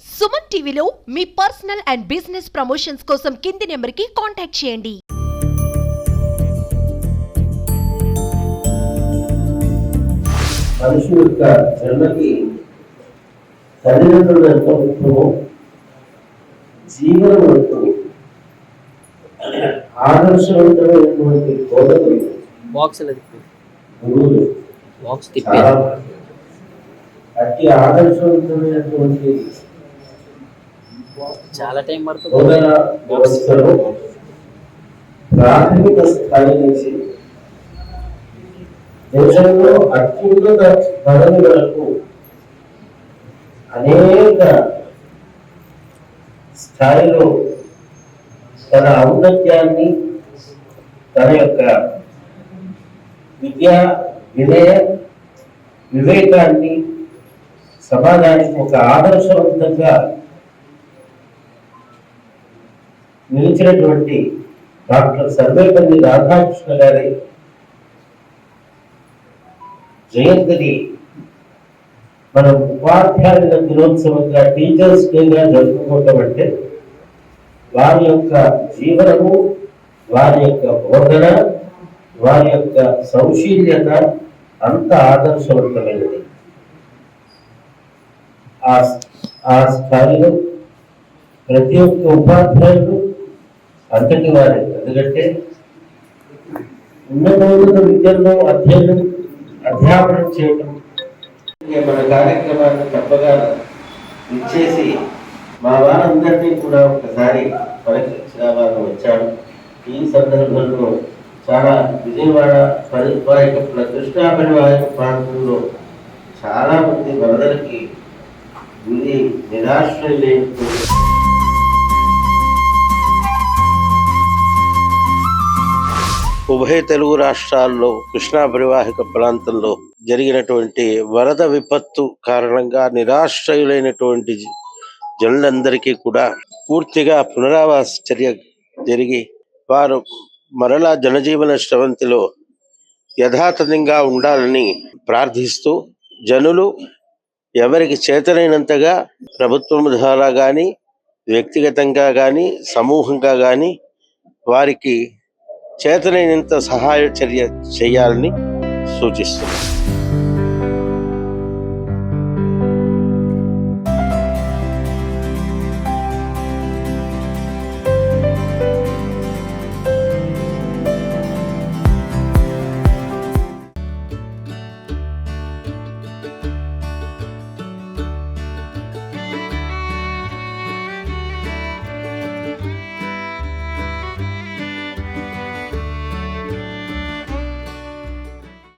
సుమన్ టీవీలో మీ personal and business promotions కోసం కింది నెంబర్కి కాంటాక్ట్ చేయండి. మనిషి యొక్క జన్మకి తల్లిదండ్రులు ఎంత ముఖ్యమో జీవనం వరకు ఆదర్శవంతమైనటువంటి బోధకులు గురువులు అతి ఆదర్శవంతమైనటువంటి చాలా టైం పడుతుంది. బోధన వ్యవస్థలో ప్రాథమిక స్థాయి నుంచి దేశంలో అత్యున్నత పదవి వరకు అనేక స్థాయిలో తన ఔన్నత్యాన్ని, తన యొక్క విద్యా వినయ వివేకాన్ని సమాజానికి ఒక ఆదర్శవంతంగా నిలిచినటువంటి డాక్టర్ సర్వేపల్లి రాధాకృష్ణ గారి జయంతిని మనం ఉపాధ్యాయుల దినోత్సవంగా, టీచర్స్ డేగా జరుపుకోవటం అంటే వారి యొక్క జీవనము, వారి యొక్క బోధన, వారి యొక్క సౌశీల్యత అంత ఆదర్శవంతమైనది. ఆ స్థాయిలో ప్రతి ఒక్క ఉపాధ్యాయుడు అంతటి వారే. ఎందుకంటే ఉన్నత విద్యల్లో అధ్యాపనం చేయటం మన కార్యక్రమాన్ని తప్పగా ఇచ్చేసి మా వారందరినీ కూడా ఒకసారి పరీక్షించిన వారు వచ్చాడు. ఈ సందర్భంలో చాలా విజయవాడ కృష్ణా పరివాహక ప్రాంతంలో చాలా మంది వరదలకి గురి నిరాశ్రయులైన ఉభయ తెలుగు రాష్ట్రాల్లో కృష్ణా పరివాహక ప్రాంతంలో జరిగినటువంటి వరద విపత్తు కారణంగా నిరాశ్రయులైనటువంటి జనులందరికీ కూడా పూర్తిగా పునరావాస చర్య జరిగి వారు మరలా జనజీవన స్రవంతిలో యథాతథంగా ఉండాలని ప్రార్థిస్తూ జనులు ఎవరికి చేతనైనంతగా ప్రభుత్వం ద్వారా కానీ, వ్యక్తిగతంగా కానీ, సమూహంగా కానీ వారికి చేతనైనంత సహాయ చర్య చేయాలని సూచిస్తుంది.